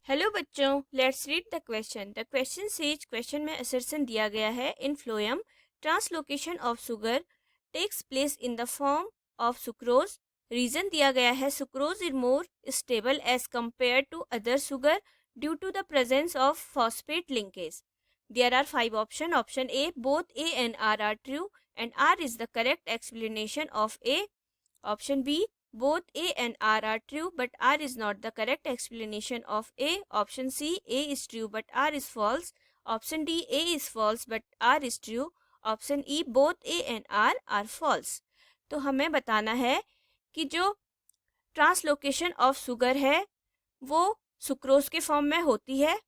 Hello बच्चों, let's read the question. The question says, question में assertion दिया गया है in phloem translocation of sugar takes place in the form of sucrose. Reason दिया गया है sucrose is more stable as compare to other sugar due to the presence of phosphate linkage. There are 5 option. Option A, both A and R true and R is the correct explanation of A. Option B, both A and R are true, but R is not the correct explanation of A. Option C, A is true, but R is false. Option D, A is false, but R is true. Option E, both A and R are false. तो हमें बताना है कि जो translocation of sugar है वो sucrose के form में होती है।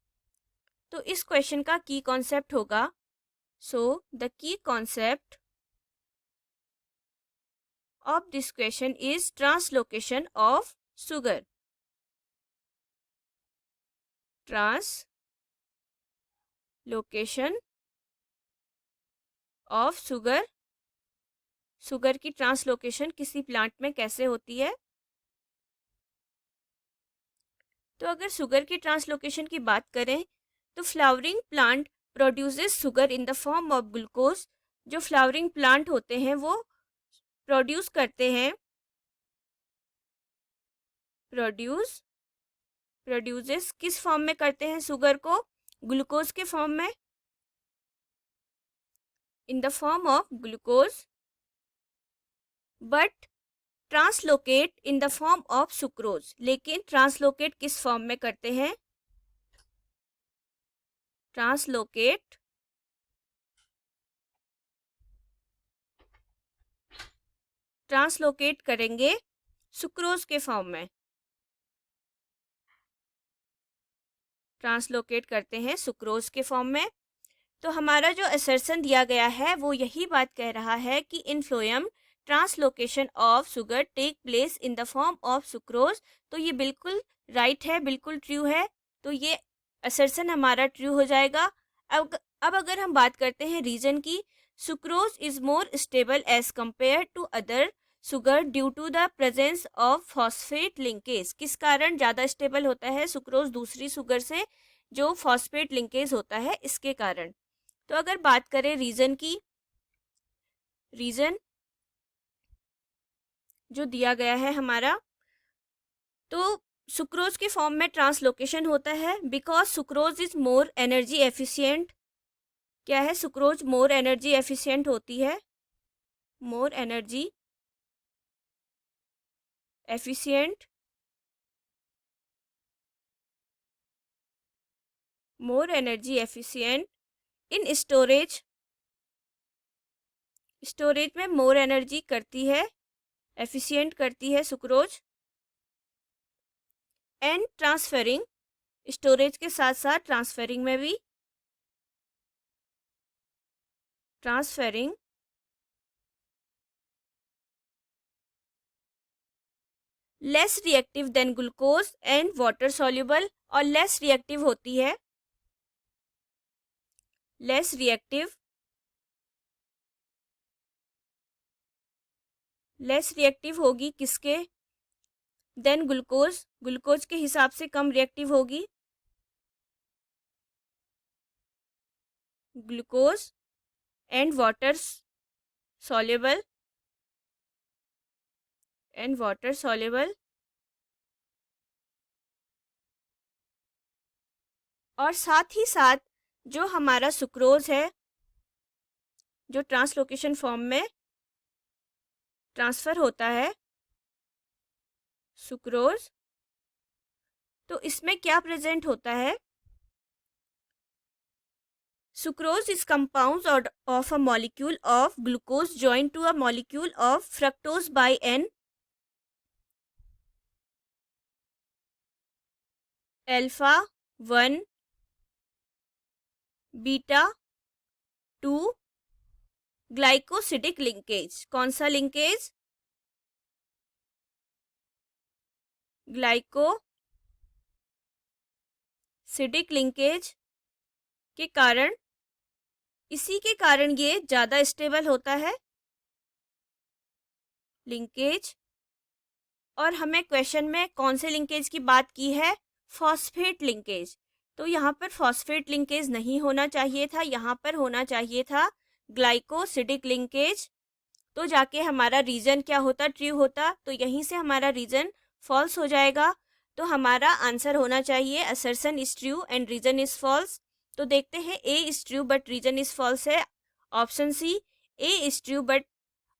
तो इस क्वेश्चन का की कॉन्सेप्ट होगा, so the key concept of this question is translocation of sugar. Translocation of sugar. Sugar की ट्रांसलोकेशन किसी प्लांट में कैसे होती है? तो अगर शुगर की ट्रांसलोकेशन की बात करें तो flowering plant produces sugar in the form of glucose. जो फ्लावरिंग प्लांट होते हैं वो प्रोड्यूस करते हैं, प्रोड्यूसेस किस फॉर्म में करते हैं शुगर को? ग्लूकोज के फॉर्म में, इन the form of glucose, but translocate in the form of sucrose. लेकिन ट्रांसलोकेट किस फॉर्म में करते हैं? ट्रांसलोकेट करेंगे सुक्रोज के फॉर्म में। ट्रांसलोकेट करते हैं सुक्रोज के फॉर्म में। तो हमारा जो असर्शन दिया गया है वो यही बात कह रहा है कि in phloem translocation of sugar take place in the form of sucrose. तो ये बिल्कुल राइट है, बिल्कुल ट्रू है। तो ये असर्शन हमारा ट्रू हो जाएगा। अब अगर हम बात करते हैं रीजन की, sucrose is more stable as compare to other sugar due to the presence of phosphate linkage. किस कारण ज़्यादा स्टेबल होता है सुक्रोज दूसरी शुगर से? जो फॉस्फेट लिंकेज होता है इसके कारण। तो अगर बात करें रीजन की, रीजन जो दिया गया है हमारा, तो सुक्रोज के फॉर्म में ट्रांसलोकेशन होता है because sucrose is more energy efficient. क्या है? सुक्रोज मोर एनर्जी एफिशिएंट होती है, more energy efficient, more energy efficient इन स्टोरेज। स्टोरेज में मोर एनर्जी करती है, एफिशिएंट करती है सुक्रोज। एंड ट्रांसफरिंग, स्टोरेज के साथ साथ ट्रांसफरिंग में भी, transferring less reactive than glucose and water soluble. और लेस रिएक्टिव होती है, लेस रिएक्टिव, लेस रिएक्टिव होगी किसके? देन ग्लूकोज, ग्लूकोज के हिसाब से कम रिएक्टिव होगी। Glucose and water soluble, and water soluble. और साथ ही साथ जो हमारा सुक्रोज है जो ट्रांसलोकेशन फॉर्म में ट्रांसफ़र होता है सुक्रोज, तो इसमें क्या प्रेजेंट होता है? Sucrose is compound of a molecule of glucose joint to a molecule of fructose by an alpha 1 beta 2 glycosidic linkage. कौन सा लिंकेज? ग्लाइकोसिडिक लिंकेज के कारण, इसी के कारण ये ज़्यादा स्टेबल होता है लिंकेज। और हमें क्वेश्चन में कौन से लिंकेज की बात की है? Phosphate linkage. तो यहाँ पर फॉस्फेट लिंकेज नहीं होना चाहिए था, यहाँ पर होना चाहिए था ग्लाइकोसिडिक लिंकेज। तो जाके हमारा रीजन क्या होता, ट्रू होता। तो यहीं से हमारा रीजन फॉल्स हो जाएगा। तो हमारा आंसर होना चाहिए assertion is true and reason is false. तो देखते हैं, A is true but reason is false है option C. A is true but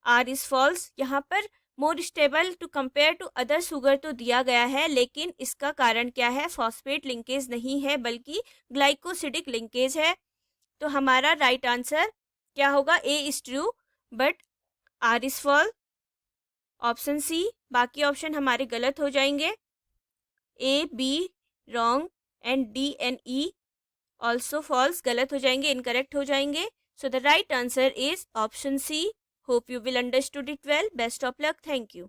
R is false. यहाँ पर more stable to compare to other sugar तो दिया गया है, लेकिन इसका कारण क्या है, फॉस्फेट लिंकेज नहीं है बल्कि ग्लाइकोसिडिक लिंकेज है। तो हमारा राइट आंसर क्या होगा, A is true but R is false, option C. बाकी ऑप्शन हमारे गलत हो जाएंगे, A B wrong and D and E also false, गलत हो जाएंगे, इनकरेक्ट हो जाएंगे। So the right answer is option C. Hope you will understood it well. Best of luck. Thank you.